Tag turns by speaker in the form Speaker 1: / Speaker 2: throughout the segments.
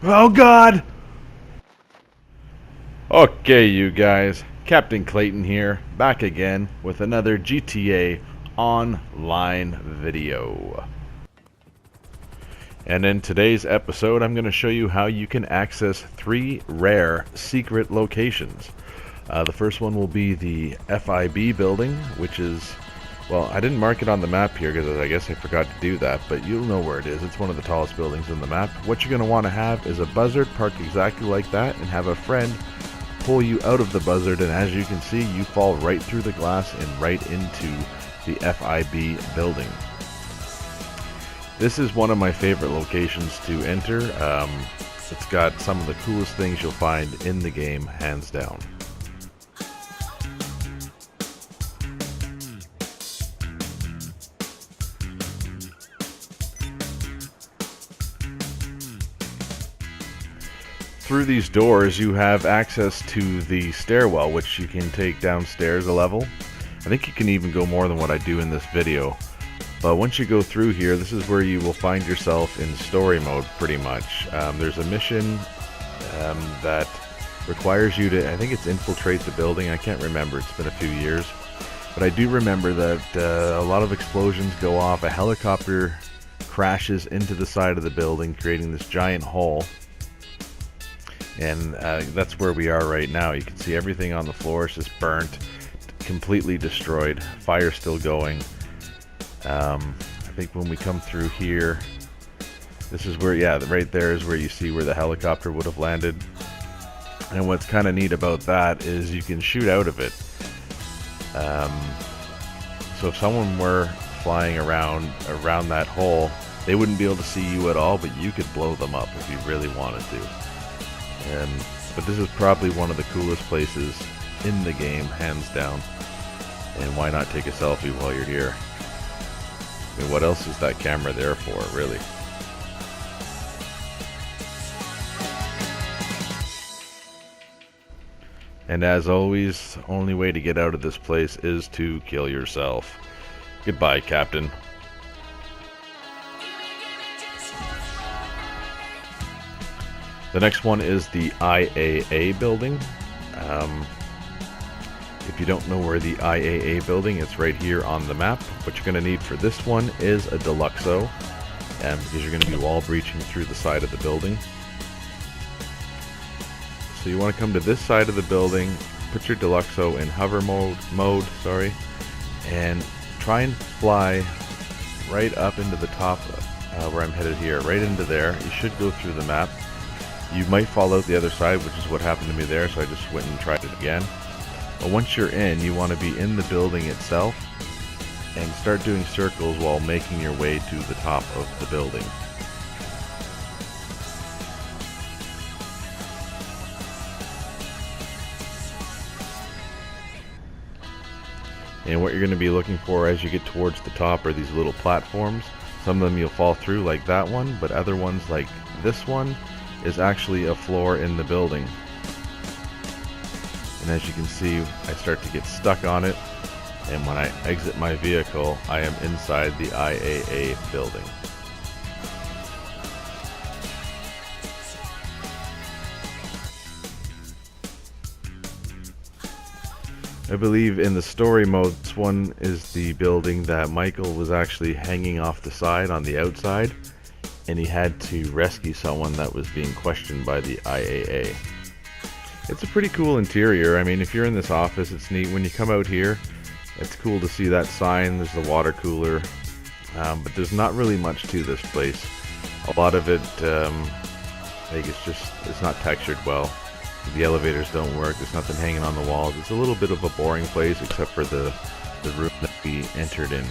Speaker 1: Oh God! Okay, you guys, Captain Clayton here, back again with another GTA Online video. And in today's episode, I'm going to show you how you can access 3 rare secret locations. The first one will be the FIB building, which is, well, I didn't mark it on the map here because I guess I forgot to do that, but you'll know where it is. It's one of the tallest buildings in the map. What you're going to want to have is a buzzard parked exactly like that, and have a friend pull you out of the buzzard, and as you can see, you fall right through the glass and right into the FIB building. This is one of my favorite locations to enter. It's got some of the coolest things you'll find in the game, hands down. Through these doors you have access to the stairwell, which you can take downstairs a level. I think you can even go more than what I do in this video. But once you go through here, this is where you will find yourself in story mode pretty much. There's a mission that requires you to, I think it's infiltrate the building. I can't remember, it's been a few years. But I do remember that a lot of explosions go off. A helicopter crashes into the side of the building, creating this giant hole. And that's where we are right now. You can see everything on the floor is just burnt, completely destroyed. Fire still going. I think when we come through here, this is where, yeah, right there is where you see where the helicopter would have landed. And what's kind of neat about that is you can shoot out of it. So if someone were flying around that hole, they wouldn't be able to see you at all, but you could blow them up if you really wanted to. But this is probably one of the coolest places in the game, hands down. And why not take a selfie while you're here? I mean, what else is that camera there for, really? And as always, only way to get out of this place is to kill yourself. Goodbye, Captain. The next one is the IAA building. If you don't know where the IAA building, it's right here on the map. What you're going to need for this one is a Deluxo, because you're going to be wall breaching through the side of the building. So you want to come to this side of the building, put your Deluxo in hover mode, and try and fly right up into the top where I'm headed here, right into there. You should go through the map. You might fall out the other side, which is what happened to me there, so I just went and tried it again. But once you're in, you want to be in the building itself and start doing circles while making your way to the top of the building. And what you're going to be looking for as you get towards the top are these little platforms. Some of them you'll fall through like that one, but other ones like this one is actually a floor in the building. And as you can see, I start to get stuck on it, and when I exit my vehicle, I am inside the IAA building. I believe in the story mode, this one is the building that Michael was actually hanging off the side on the outside, and he had to rescue someone that was being questioned by the IAA. It's a pretty cool interior. I mean, if you're in this office, it's neat. When you come out here, it's cool to see that sign. There's the water cooler, but there's not really much to this place. A lot of it, like it's not textured well. The elevators don't work. There's nothing hanging on the walls. It's a little bit of a boring place, except for the room that we entered in.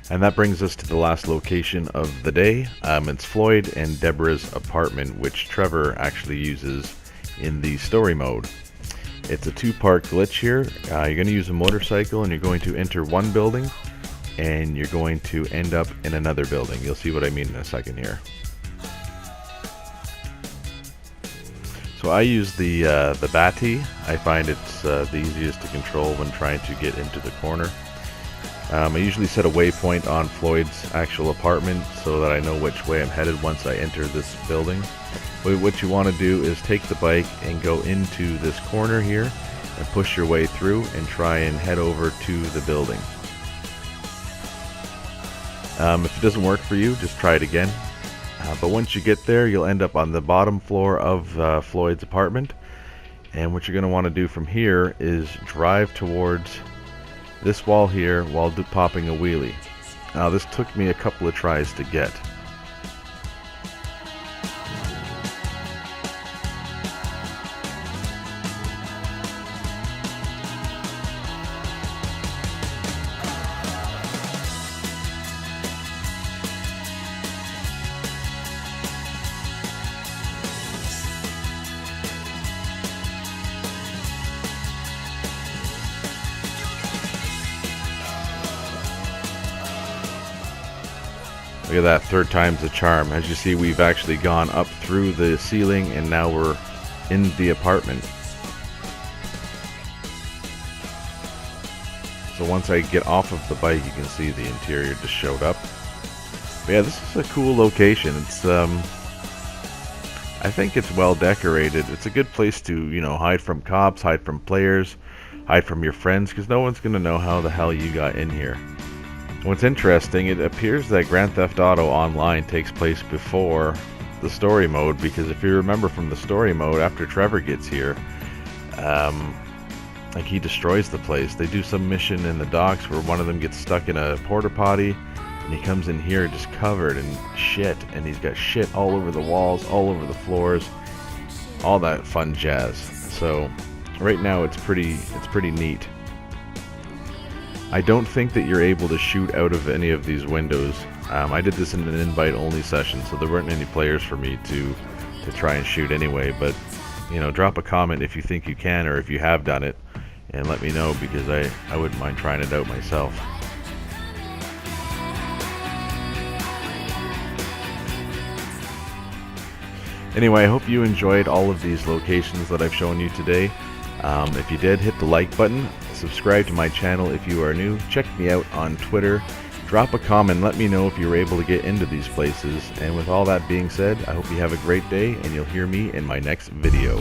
Speaker 1: And that brings us to the last location of the day. It's Floyd and Deborah's apartment, which Trevor actually uses in the story mode. It's a 2-part glitch here. You're going to use a motorcycle, and you're going to enter one building, and you're going to end up in another building. You'll see what I mean in a second here. So I use the Batty. I find it's the easiest to control when trying to get into the corner. I usually set a waypoint on Floyd's actual apartment so that I know which way I'm headed once I enter this building. But what you want to do is take the bike and go into this corner here and push your way through and try and head over to the building. If it doesn't work for you, just try it again. But once you get there, you'll end up on the bottom floor of Floyd's apartment. And what you're going to want to do from here is drive towards this wall here while popping a wheelie. Now this took me a couple of tries to get. Look at that, third time's the charm. As you see, we've actually gone up through the ceiling and now we're in the apartment. So once I get off of the bike, you can see the interior just showed up. But yeah, this is a cool location. It's I think it's well decorated. It's a good place to, you know, hide from cops, hide from players, hide from your friends, because no one's gonna know how the hell you got in here. What's interesting, it appears that Grand Theft Auto Online takes place before the story mode, because if you remember from the story mode, after Trevor gets here, like he destroys the place. They do some mission in the docks where one of them gets stuck in a porta potty, and he comes in here just covered in shit, and he's got shit all over the walls, all over the floors, all that fun jazz. So right now it's pretty neat. I don't think that you're able to shoot out of any of these windows. I did this in an invite-only session, so there weren't any players for me to try and shoot anyway. But you know, drop a comment if you think you can, or if you have done it, and let me know, because I wouldn't mind trying it out myself. Anyway, I hope you enjoyed all of these locations that I've shown you today. If you did, hit the like button. Subscribe to my channel if you are new. Check me out on Twitter. Drop a comment. Let me know if you were able to get into these places. And with all that being said, I hope you have a great day, and you'll hear me in my next video.